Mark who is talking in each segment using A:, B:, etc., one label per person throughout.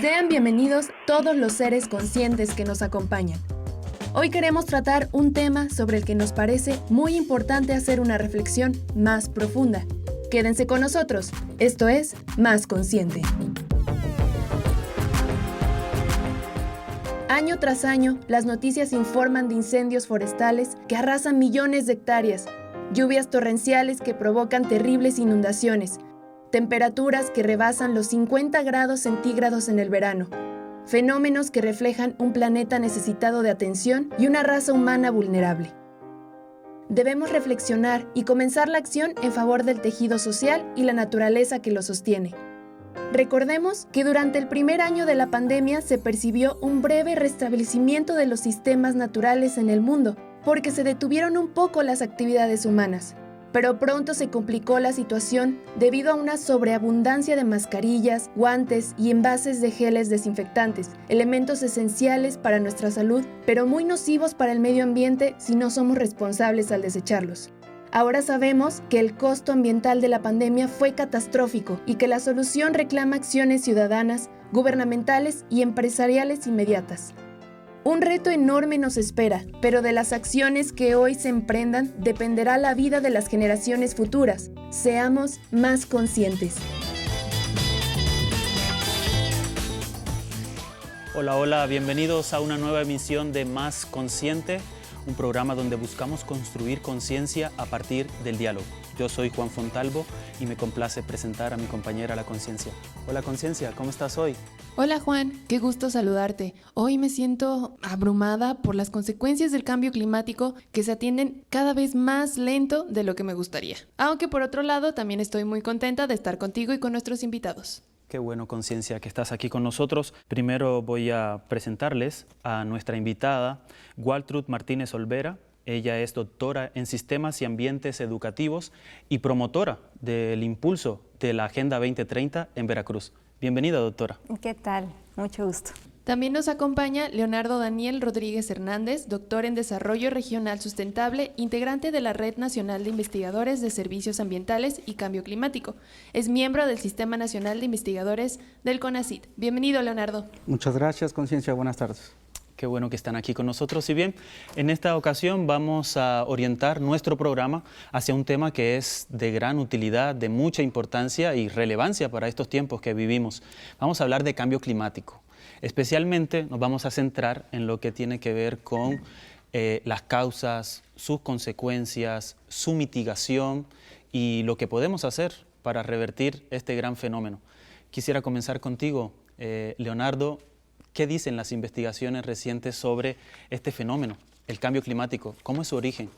A: Sean bienvenidos todos los seres conscientes que nos acompañan. Hoy queremos tratar un tema sobre el que nos parece muy importante hacer una reflexión más profunda. Quédense con nosotros, esto es Más Consciente. Año tras año, las noticias informan de incendios forestales que arrasan millones de hectáreas, lluvias torrenciales que provocan terribles inundaciones, temperaturas que rebasan los 50 grados centígrados en el verano, fenómenos que reflejan un planeta necesitado de atención y una raza humana vulnerable. Debemos reflexionar y comenzar la acción en favor del tejido social y la naturaleza que lo sostiene. Recordemos que durante el primer año de la pandemia se percibió un breve restablecimiento de los sistemas naturales en el mundo, porque se detuvieron un poco las actividades humanas. Pero pronto se complicó la situación debido a una sobreabundancia de mascarillas, guantes y envases de geles desinfectantes, elementos esenciales para nuestra salud, pero muy nocivos para el medio ambiente si no somos responsables al desecharlos. Ahora sabemos que el costo ambiental de la pandemia fue catastrófico y que la solución reclama acciones ciudadanas, gubernamentales y empresariales inmediatas. Un reto enorme nos espera, pero de las acciones que hoy se emprendan dependerá la vida de las generaciones futuras. Seamos más conscientes.
B: Hola, bienvenidos a una nueva emisión de Más Consciente, un programa donde buscamos construir conciencia a partir del diálogo. Yo soy Juan Fontalvo y me complace presentar a mi compañera La Conciencia. Hola Conciencia, ¿cómo estás hoy?
A: Hola Juan, qué gusto saludarte. Hoy me siento abrumada por las consecuencias del cambio climático que se atienden cada vez más lento de lo que me gustaría. Aunque por otro lado también estoy muy contenta de estar contigo y con nuestros invitados.
B: Qué bueno, Conciencia, que estás aquí con nosotros. Primero voy a presentarles a nuestra invitada, Waltrud Martínez Olvera. Ella es doctora en Sistemas y Ambientes Educativos y promotora del impulso de la Agenda 2030 en Veracruz. Bienvenida, doctora.
C: ¿Qué tal? Mucho gusto.
A: También nos acompaña Leonardo Daniel Rodríguez Hernández, doctor en Desarrollo Regional Sustentable, integrante de la Red Nacional de Investigadores de Servicios Ambientales y Cambio Climático. Es miembro del Sistema Nacional de Investigadores del CONACYT. Bienvenido, Leonardo.
D: Muchas gracias, Conciencia. Buenas tardes.
B: Qué bueno que están aquí con nosotros. Y bien, en esta ocasión vamos a orientar nuestro programa hacia un tema que es de gran utilidad, de mucha importancia y relevancia para estos tiempos que vivimos. Vamos a hablar de cambio climático. Especialmente nos vamos a centrar en lo que tiene que ver con las causas, sus consecuencias, su mitigación y lo que podemos hacer para revertir este gran fenómeno. Quisiera comenzar contigo, Leonardo. ¿Qué dicen las investigaciones recientes sobre este fenómeno, el cambio climático? ¿Cómo es su origen?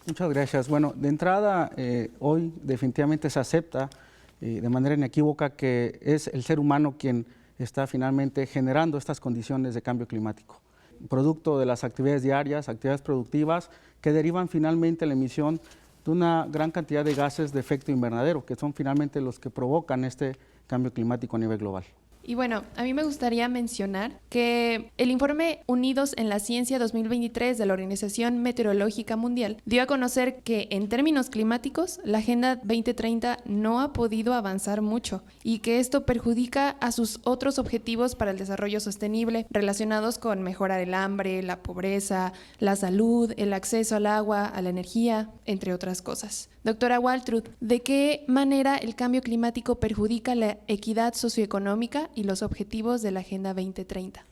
D: Muchas gracias. Bueno, de entrada, hoy definitivamente se acepta de manera inequívoca que es el ser humano quien está finalmente generando estas condiciones de cambio climático, producto de las actividades diarias, actividades productivas, que derivan finalmente la emisión de una gran cantidad de gases de efecto invernadero, que son finalmente los que provocan este cambio climático a nivel global.
A: Y bueno, a mí me gustaría mencionar que el informe Unidos en la Ciencia 2023 de la Organización Meteorológica Mundial dio a conocer que en términos climáticos la Agenda 2030 no ha podido avanzar mucho y que esto perjudica a sus otros objetivos para el desarrollo sostenible relacionados con mejorar el hambre, la pobreza, la salud, el acceso al agua, a la energía, entre otras cosas. Doctora Waltrud, ¿de qué manera el cambio climático perjudica la equidad socioeconómica y los objetivos de la Agenda 2030?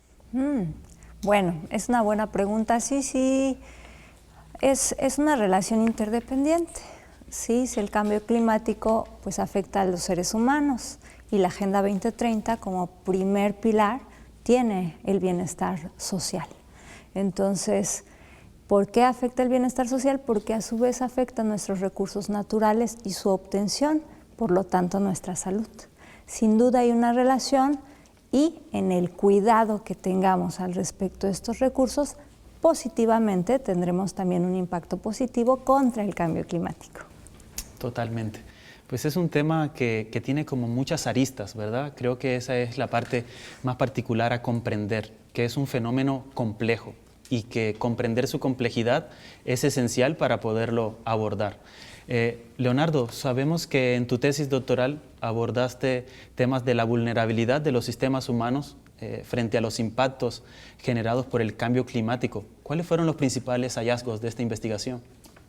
C: Bueno, es una buena pregunta. Sí, es una relación interdependiente. Sí, si el cambio climático pues afecta a los seres humanos y la Agenda 2030 como primer pilar tiene el bienestar social. Entonces, ¿por qué afecta el bienestar social? Porque a su vez afecta nuestros recursos naturales y su obtención, por lo tanto nuestra salud. Sin duda hay una relación y en el cuidado que tengamos al respecto de estos recursos, positivamente tendremos también un impacto positivo contra el cambio climático.
B: Totalmente. Pues es un tema que tiene como muchas aristas, ¿verdad? Creo que esa es la parte más particular a comprender, que es un fenómeno complejo y que comprender su complejidad es esencial para poderlo abordar. Leonardo, sabemos que en tu tesis doctoral abordaste temas de la vulnerabilidad de los sistemas humanos frente a los impactos generados por el cambio climático. ¿Cuáles fueron los principales hallazgos de esta investigación?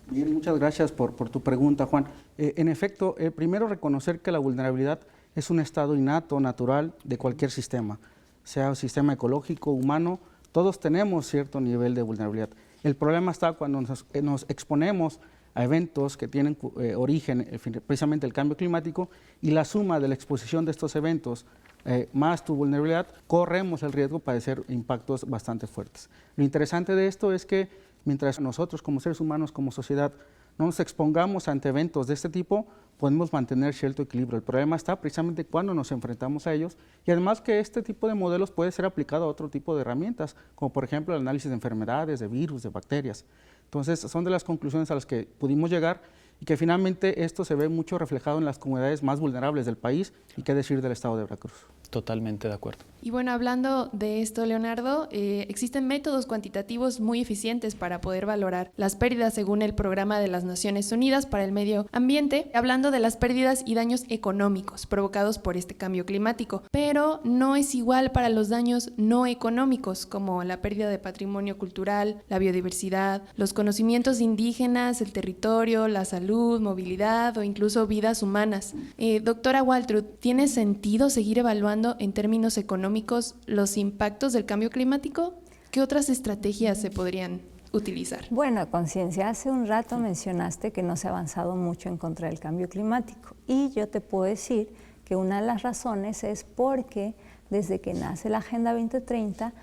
D: Bien, muchas gracias por tu pregunta, Juan. En efecto, primero reconocer que la vulnerabilidad es un estado innato, natural de cualquier sistema, sea un sistema ecológico, humano, todos tenemos cierto nivel de vulnerabilidad. El problema está cuando nos exponemos a eventos que tienen origen precisamente el cambio climático, y la suma de la exposición de estos eventos más tu vulnerabilidad, corremos el riesgo de padecer impactos bastante fuertes. Lo interesante de esto es que mientras nosotros como seres humanos, como sociedad, no nos expongamos ante eventos de este tipo, podemos mantener cierto equilibrio. El problema está precisamente cuando nos enfrentamos a ellos, y además que este tipo de modelos puede ser aplicado a otro tipo de herramientas, como por ejemplo el análisis de enfermedades, de virus, de bacterias. Entonces son de las conclusiones a las que pudimos llegar, y que finalmente esto se ve mucho reflejado en las comunidades más vulnerables del país, y qué decir del estado de Veracruz.
B: Totalmente de acuerdo.
A: Y bueno, hablando de esto, Leonardo, existen métodos cuantitativos muy eficientes para poder valorar las pérdidas según el Programa de las Naciones Unidas para el Medio Ambiente, hablando de las pérdidas y daños económicos provocados por este cambio climático, pero no es igual para los daños no económicos, como la pérdida de patrimonio cultural, la biodiversidad, los conocimientos indígenas, el territorio, la salud, movilidad o incluso vidas humanas. Doctora Waltrud, ¿tiene sentido seguir evaluando en términos económicos los impactos del cambio climático? ¿Qué otras estrategias se podrían utilizar?
C: Bueno, Conciencia, hace un rato mencionaste que no se ha avanzado mucho en contra del cambio climático, y yo te puedo decir que una de las razones es porque desde que nace la Agenda 2030,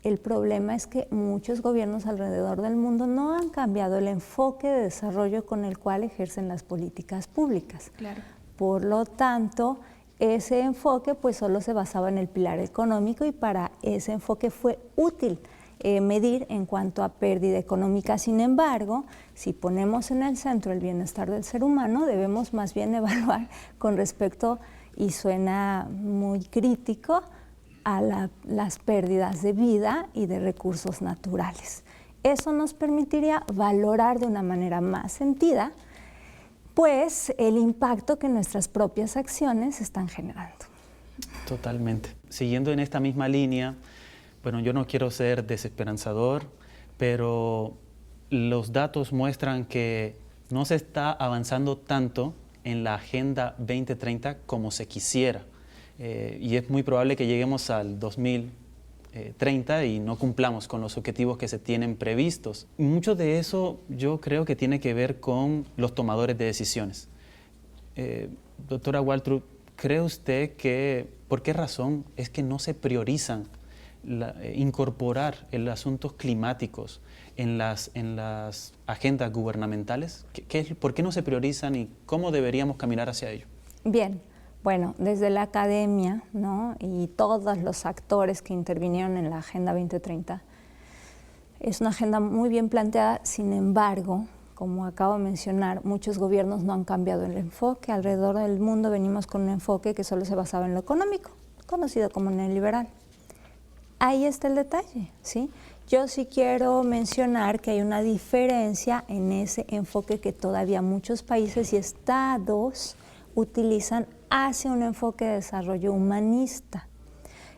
C: el problema es que muchos gobiernos alrededor del mundo no han cambiado el enfoque de desarrollo con el cual ejercen las políticas públicas.
A: Claro.
C: Por lo tanto, ese enfoque pues solo se basaba en el pilar económico, y para ese enfoque fue útil medir en cuanto a pérdida económica. Sin embargo, si ponemos en el centro el bienestar del ser humano, debemos más bien evaluar con respecto, y suena muy crítico, a las pérdidas de vida y de recursos naturales. Eso nos permitiría valorar de una manera más sentida pues el impacto que nuestras propias acciones están generando.
B: Totalmente. Siguiendo en esta misma línea, bueno, yo no quiero ser desesperanzador, pero los datos muestran que no se está avanzando tanto en la Agenda 2030 como se quisiera. Y es muy probable que lleguemos al 2030 y no cumplamos con los objetivos que se tienen previstos. Mucho de eso yo creo que tiene que ver con los tomadores de decisiones. Doctora Waltrud, ¿cree usted que por qué razón es que no se priorizan incorporar los asuntos climáticos en las agendas gubernamentales? ¿Por qué no se priorizan y cómo deberíamos caminar hacia ello?
C: Bien. Bueno, desde la academia, ¿no?, y todos los actores que intervinieron en la Agenda 2030, es una agenda muy bien planteada. Sin embargo, como acabo de mencionar, muchos gobiernos no han cambiado el enfoque. Alrededor del mundo venimos con un enfoque que solo se basaba en lo económico, conocido como neoliberal. Ahí está el detalle, ¿sí? Yo sí quiero mencionar que hay una diferencia en ese enfoque que todavía muchos países y estados utilizan hacia un enfoque de desarrollo humanista.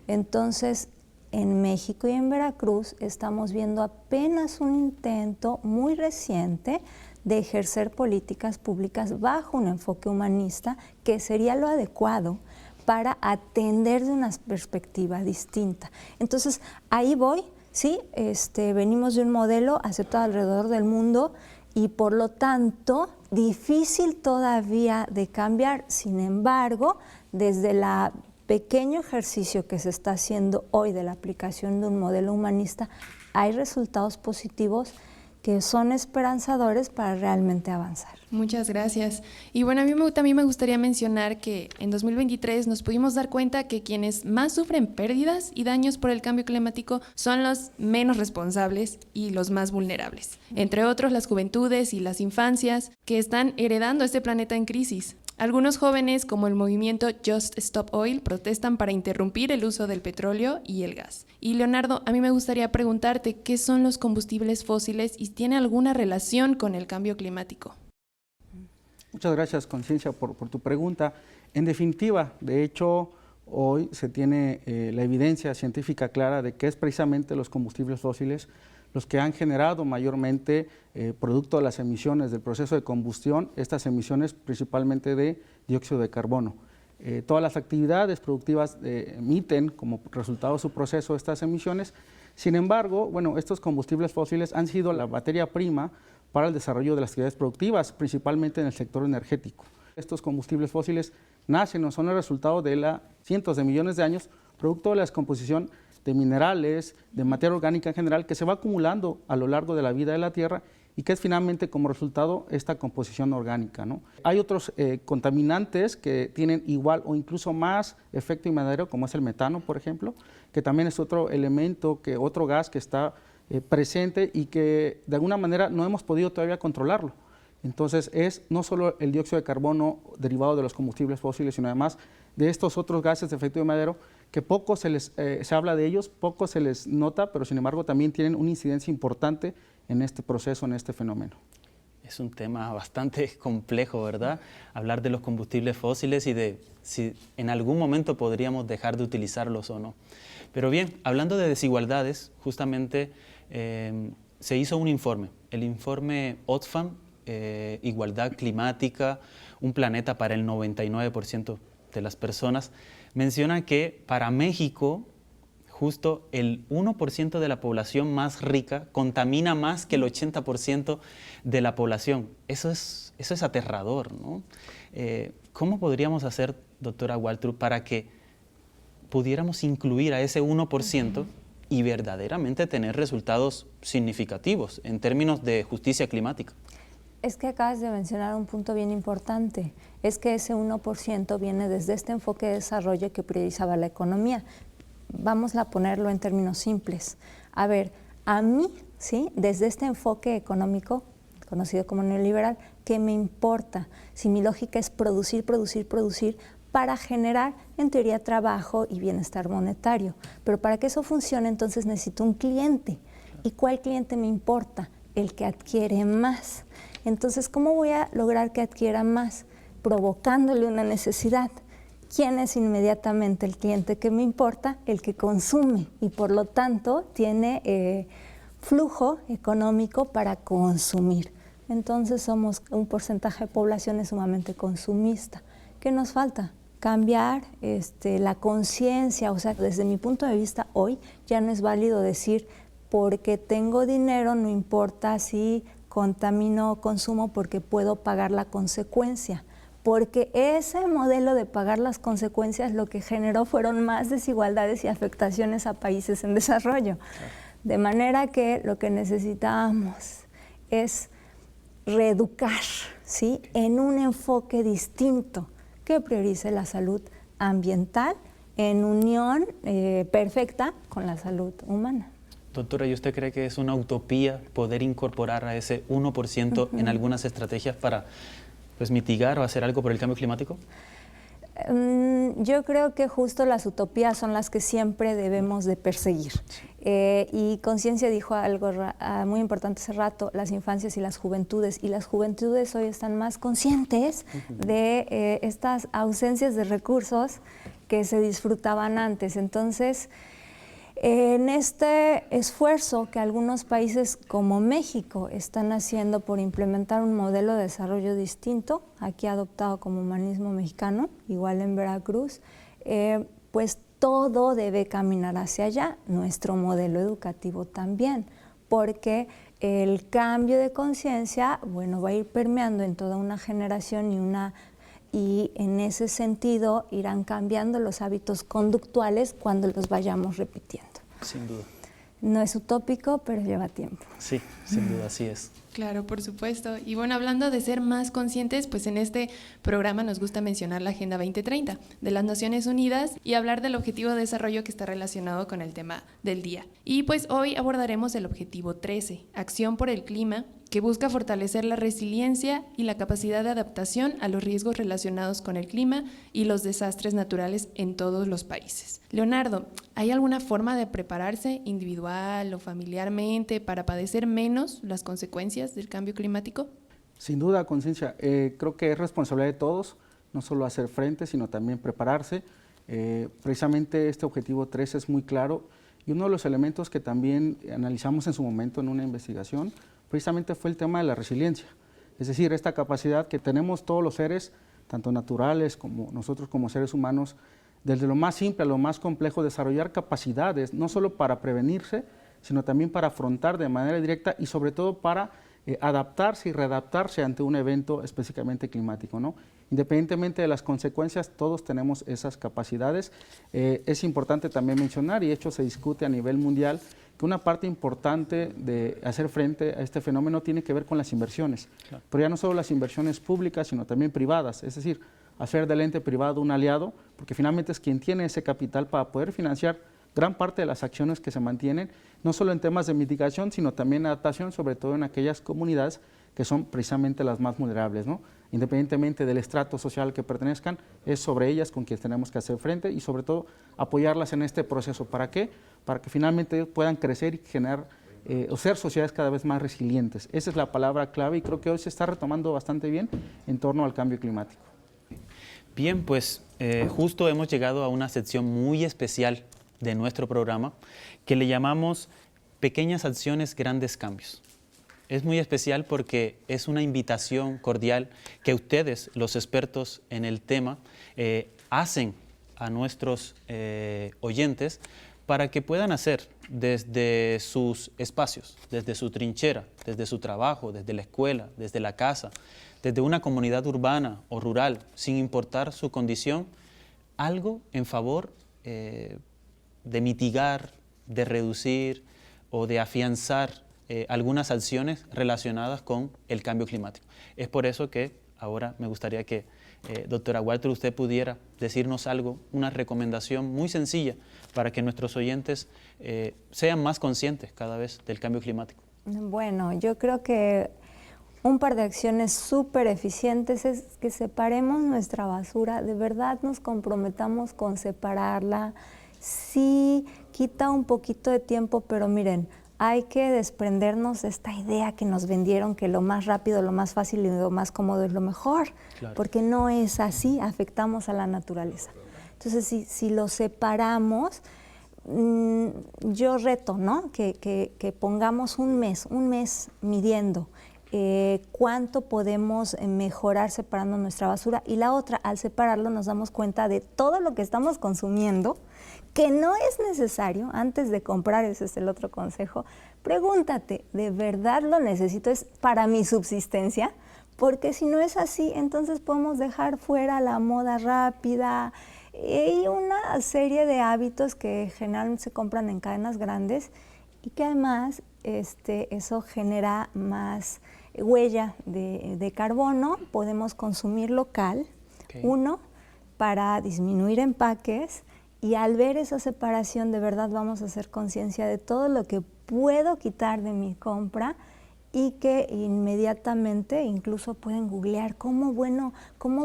C: Entonces, en México y en Veracruz estamos viendo apenas un intento muy reciente de ejercer políticas públicas bajo un enfoque humanista, que sería lo adecuado para atender de una perspectiva distinta. Entonces, ahí voy, ¿sí? Venimos de un modelo aceptado alrededor del mundo, y por lo tanto difícil todavía de cambiar. Sin embargo, desde el pequeño ejercicio que se está haciendo hoy de la aplicación de un modelo humanista, hay resultados positivos que son esperanzadores para realmente avanzar.
A: Muchas gracias. Y bueno, a mí también me gustaría mencionar que en 2023 nos pudimos dar cuenta que quienes más sufren pérdidas y daños por el cambio climático son los menos responsables y los más vulnerables. Entre otros, las juventudes y las infancias que están heredando este planeta en crisis. Algunos jóvenes, como el movimiento Just Stop Oil, protestan para interrumpir el uso del petróleo y el gas. Y Leonardo, a mí me gustaría preguntarte qué son los combustibles fósiles y si tiene alguna relación con el cambio climático.
D: Muchas gracias, Conciencia, por tu pregunta. En definitiva, de hecho, hoy se tiene la evidencia científica clara de que es precisamente los combustibles fósiles los que han generado mayormente, producto de las emisiones del proceso de combustión, estas emisiones principalmente de dióxido de carbono. Todas las actividades productivas emiten como resultado de su proceso estas emisiones. Sin embargo, bueno, estos combustibles fósiles han sido la materia prima para el desarrollo de las actividades productivas, principalmente en el sector energético. Estos combustibles fósiles nacen o son el resultado de cientos de millones de años, producto de la descomposición de minerales, de materia orgánica en general, que se va acumulando a lo largo de la vida de la Tierra y que es finalmente como resultado esta composición orgánica, ¿no? Hay otros contaminantes que tienen igual o incluso más efecto invernadero, como es el metano, por ejemplo, que también es otro elemento, otro gas que está presente y que de alguna manera no hemos podido todavía controlarlo. Entonces es no solo el dióxido de carbono derivado de los combustibles fósiles, sino además de estos otros gases de efecto invernadero que poco se habla de ellos, poco se les nota, pero sin embargo también tienen una incidencia importante en este proceso, en este fenómeno.
B: Es un tema bastante complejo, ¿verdad? Hablar de los combustibles fósiles y de si en algún momento podríamos dejar de utilizarlos o no. Pero bien, hablando de desigualdades, justamente se hizo un informe, el informe Oxfam, Igualdad Climática, un planeta para el 99% de las personas, menciona que para México justo el 1% de la población más rica contamina más que el 80% de la población. Eso es aterrador, ¿no? ¿Cómo podríamos hacer, doctora Waltrub, para que pudiéramos incluir a ese 1% y verdaderamente tener resultados significativos en términos de justicia climática?
C: Es que acabas de mencionar un punto bien importante, es que ese 1% viene desde este enfoque de desarrollo que priorizaba la economía. Vamos a ponerlo en términos simples. A ver, a mí, ¿sí? Desde este enfoque económico, conocido como neoliberal, ¿qué me importa? Si mi lógica es producir, producir, producir, para generar, en teoría, trabajo y bienestar monetario. Pero para que eso funcione, entonces necesito un cliente. ¿Y cuál cliente me importa? El que adquiere más. Entonces, ¿cómo voy a lograr que adquiera más? Provocándole una necesidad. ¿Quién es inmediatamente el cliente que me importa? El que consume y por lo tanto tiene flujo económico para consumir. Entonces somos un porcentaje de población sumamente consumista. ¿Qué nos falta? Cambiar la conciencia, o sea, desde mi punto de vista hoy ya no es válido decir porque tengo dinero no importa si contamino o consumo porque puedo pagar la consecuencia. Porque ese modelo de pagar las consecuencias lo que generó fueron más desigualdades y afectaciones a países en desarrollo. De manera que lo que necesitamos es reeducar, ¿sí? En un enfoque distinto que priorice la salud ambiental en unión perfecta con la salud humana.
B: Doctora, ¿y usted cree que es una utopía poder incorporar a ese 1% en algunas estrategias para mitigar o hacer algo por el cambio climático?
C: Yo creo que justo las utopías son las que siempre debemos de perseguir. Y Conciencia dijo algo muy importante hace rato, las infancias y las juventudes. Y las juventudes hoy están más conscientes de estas ausencias de recursos que se disfrutaban antes. Entonces, en este esfuerzo que algunos países como México están haciendo por implementar un modelo de desarrollo distinto, aquí adoptado como humanismo mexicano, igual en Veracruz, pues todo debe caminar hacia allá, nuestro modelo educativo también, porque el cambio de conciencia, bueno, va a ir permeando en toda una generación y en ese sentido irán cambiando los hábitos conductuales cuando los vayamos repitiendo.
B: Sin duda.
C: No es utópico, pero lleva tiempo.
B: Sí, sin duda, así es.
A: Claro, por supuesto. Y bueno, hablando de ser más conscientes, pues en este programa nos gusta mencionar la Agenda 2030 de las Naciones Unidas y hablar del Objetivo de Desarrollo que está relacionado con el tema del día. Y pues hoy abordaremos el Objetivo 13, Acción por el Clima, que busca fortalecer la resiliencia y la capacidad de adaptación a los riesgos relacionados con el clima y los desastres naturales en todos los países. Leonardo, ¿hay alguna forma de prepararse individual o familiarmente para padecer menos las consecuencias del cambio climático?
D: Sin duda, Conciencia. Creo que es responsabilidad de todos, no solo hacer frente, sino también prepararse. Precisamente este objetivo 3 es muy claro y uno de los elementos que también analizamos en su momento en una investigación precisamente fue el tema de la resiliencia. Es decir, esta capacidad que tenemos todos los seres, tanto naturales como nosotros como seres humanos, desde lo más simple a lo más complejo, desarrollar capacidades, no solo para prevenirse, sino también para afrontar de manera directa y sobre todo para adaptarse y readaptarse ante un evento específicamente climático, ¿no? Independientemente de las consecuencias, todos tenemos esas capacidades. Es importante también mencionar, y de hecho se discute a nivel mundial, que una parte importante de hacer frente a este fenómeno tiene que ver con las inversiones, claro. Pero ya no solo las inversiones públicas, sino también privadas, es decir, hacer del ente privado un aliado, porque finalmente es quien tiene ese capital para poder financiar gran parte de las acciones que se mantienen, no solo en temas de mitigación, sino también adaptación, sobre todo en aquellas comunidades que son precisamente las más vulnerables, ¿no? Independientemente del estrato social que pertenezcan, es sobre ellas con quienes tenemos que hacer frente y sobre todo apoyarlas en este proceso. ¿Para qué? Para que finalmente puedan crecer y generar o ser sociedades cada vez más resilientes. Esa es la palabra clave y creo que hoy se está retomando bastante bien en torno al cambio climático.
B: Bien, pues justo hemos llegado a una sección muy especial de nuestro programa que le llamamos Pequeñas Acciones, Grandes Cambios. Es muy especial porque es una invitación cordial que ustedes, los expertos en el tema, hacen a nuestros oyentes para que puedan hacer desde sus espacios, desde su trinchera, desde su trabajo, desde la escuela, desde la casa, desde una comunidad urbana o rural, sin importar su condición, algo en favor de mitigar, de reducir o de afianzar algunas acciones relacionadas con el cambio climático. Es por eso que ahora me gustaría que, doctora Walter, usted pudiera decirnos algo, una recomendación muy sencilla para que nuestros oyentes sean más conscientes cada vez del cambio climático.
C: Bueno, yo creo que un par de acciones súper eficientes es que separemos nuestra basura, de verdad nos comprometamos con separarla. Sí, quita un poquito de tiempo, pero miren, hay que desprendernos de esta idea que nos vendieron que lo más rápido, lo más fácil y lo más cómodo es lo mejor, claro. Porque no es así, afectamos a la naturaleza. Entonces, si lo separamos, yo reto, ¿no? Que pongamos un mes midiendo cuánto podemos mejorar separando nuestra basura, y la otra, al separarlo nos damos cuenta de todo lo que estamos consumiendo que no es necesario. Antes de comprar, ese es el otro consejo, pregúntate, ¿de verdad lo necesito? ¿Es para mi subsistencia? Porque si no es así, entonces podemos dejar fuera la moda rápida y una serie de hábitos que generalmente se compran en cadenas grandes y que además eso genera más huella de carbono. Podemos consumir local, okay. Uno, para disminuir empaques, y al ver esa separación de verdad vamos a hacer conciencia de todo lo que puedo quitar de mi compra y que inmediatamente incluso pueden googlear cómo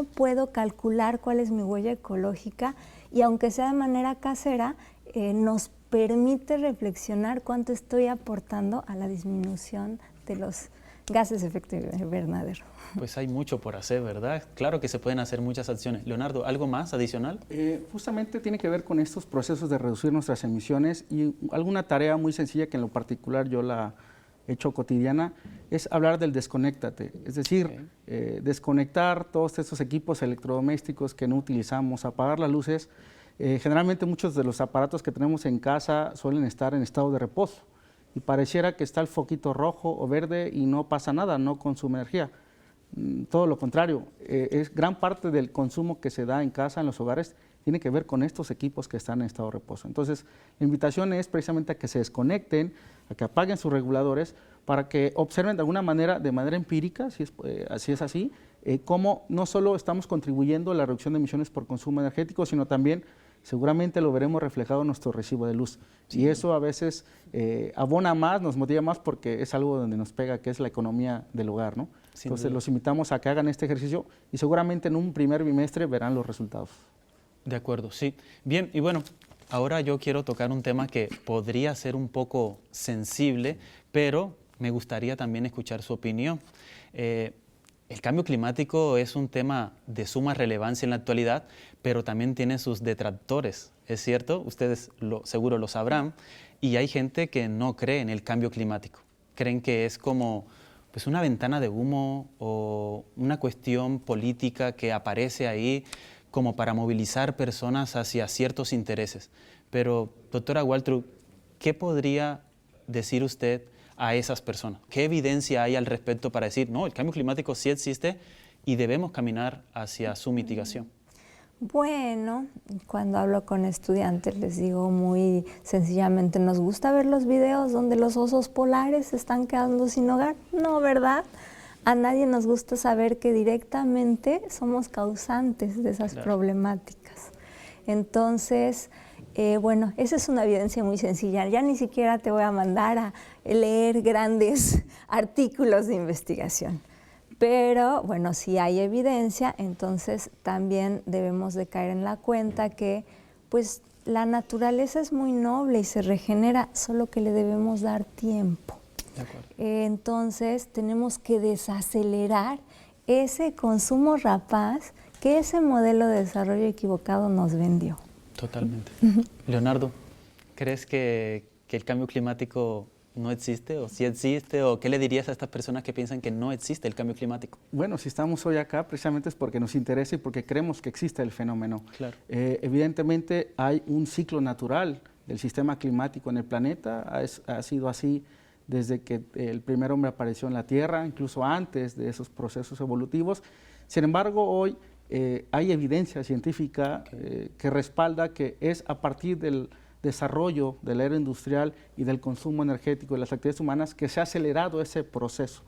C: puedo calcular cuál es mi huella ecológica, y aunque sea de manera casera, nos permite reflexionar cuánto estoy aportando a la disminución de los gases de efecto invernadero.
B: Pues hay mucho por hacer, ¿verdad? Claro que se pueden hacer muchas acciones. Leonardo, ¿algo más adicional?
D: Justamente tiene que ver con estos procesos de reducir nuestras emisiones, y alguna tarea muy sencilla que en lo particular yo la he hecho cotidiana es hablar del desconéctate, es decir, okay. Desconectar todos estos equipos electrodomésticos que no utilizamos, apagar las luces. Generalmente muchos de los aparatos que tenemos en casa suelen estar en estado de reposo y pareciera que está el foquito rojo o verde y no pasa nada, no consume energía. Todo lo contrario, es gran parte del consumo que se da en casa, en los hogares, tiene que ver con estos equipos que están en estado de reposo. Entonces, la invitación es precisamente a que se desconecten, a que apaguen sus reguladores, para que observen de alguna manera, de manera empírica, si es así, cómo no solo estamos contribuyendo a la reducción de emisiones por consumo energético, sino también seguramente lo veremos reflejado en nuestro recibo de luz. Sí. Y eso a veces abona más, nos motiva más, porque es algo donde nos pega, que es la economía del hogar, ¿no? Entonces los invitamos a que hagan este ejercicio y seguramente en un primer bimestre verán los resultados.
B: De acuerdo, sí. Bien, y bueno, ahora yo quiero tocar un tema que podría ser un poco sensible, pero me gustaría también escuchar su opinión. el cambio climático es un tema de suma relevancia en la actualidad, pero también tiene sus detractores, ¿es cierto? Ustedes seguro lo sabrán, y hay gente que no cree en el cambio climático. Creen que es como pues, una ventana de humo o una cuestión política que aparece ahí como para movilizar personas hacia ciertos intereses. Pero, doctora Waltrud, ¿qué podría decir usted a esas personas? ¿Qué evidencia hay al respecto para decir, no, el cambio climático sí existe y debemos caminar hacia su mitigación?
C: Bueno, cuando hablo con estudiantes les digo muy sencillamente, ¿nos gusta ver los videos donde los osos polares se están quedando sin hogar? No, ¿verdad? A nadie nos gusta saber que directamente somos causantes de esas problemáticas. Entonces, bueno, esa es una evidencia muy sencilla. Ya ni siquiera te voy a mandar a leer grandes artículos de investigación. Pero, bueno, si hay evidencia, entonces también debemos de caer en la cuenta que, pues, la naturaleza es muy noble y se regenera, solo que le debemos dar tiempo.
B: De acuerdo.
C: Entonces, tenemos que desacelerar ese consumo rapaz que ese modelo de desarrollo equivocado nos vendió.
B: Totalmente. Leonardo, ¿crees que el cambio climático no existe o sí existe? ¿O qué le dirías a estas personas que piensan que no existe el cambio climático?
D: Bueno, si estamos hoy acá precisamente es porque nos interesa y porque creemos que existe el fenómeno.
B: Claro.
D: Evidentemente hay un ciclo natural del sistema climático en el planeta, ha sido así desde que el primer hombre apareció en la Tierra, incluso antes de esos procesos evolutivos. Sin embargo, hoy hay evidencia científica que respalda que es a partir del desarrollo de la era industrial y del consumo energético de las actividades humanas que se ha acelerado ese proceso.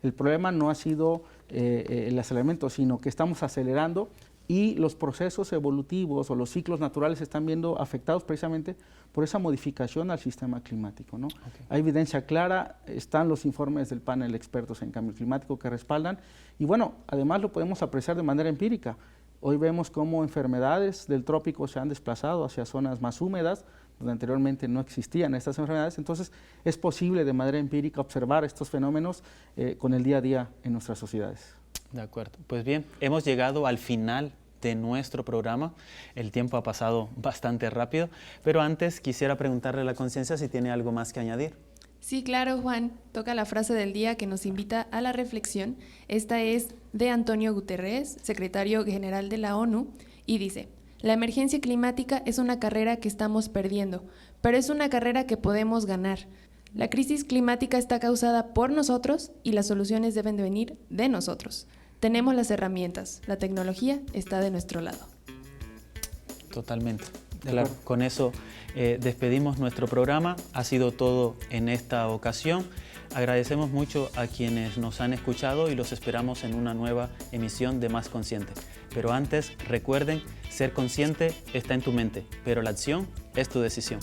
D: El problema no ha sido el aceleramiento, sino que estamos acelerando y los procesos evolutivos o los ciclos naturales se están viendo afectados precisamente por esa modificación al sistema climático, ¿no? Okay. Hay evidencia clara, están los informes del panel de expertos en cambio climático que respaldan y bueno, además lo podemos apreciar de manera empírica. Hoy vemos cómo enfermedades del trópico se han desplazado hacia zonas más húmedas, donde anteriormente no existían estas enfermedades, entonces es posible de manera empírica observar estos fenómenos con el día a día en nuestras sociedades.
B: De acuerdo. Pues bien, hemos llegado al final de nuestro programa. El tiempo ha pasado bastante rápido, pero antes quisiera preguntarle a la Conciencia si tiene algo más que añadir.
A: Sí, claro, Juan. Toca la frase del día que nos invita a la reflexión. Esta es de Antonio Guterres, secretario general de la ONU, y dice: la emergencia climática es una carrera que estamos perdiendo, pero es una carrera que podemos ganar. La crisis climática está causada por nosotros y las soluciones deben de venir de nosotros. Tenemos las herramientas, la tecnología está de nuestro lado.
B: Totalmente. Claro, con eso despedimos nuestro programa. Ha sido todo en esta ocasión. Agradecemos mucho a quienes nos han escuchado y los esperamos en una nueva emisión de Más Consciente. Pero antes, recuerden, ser consciente está en tu mente, pero la acción es tu decisión.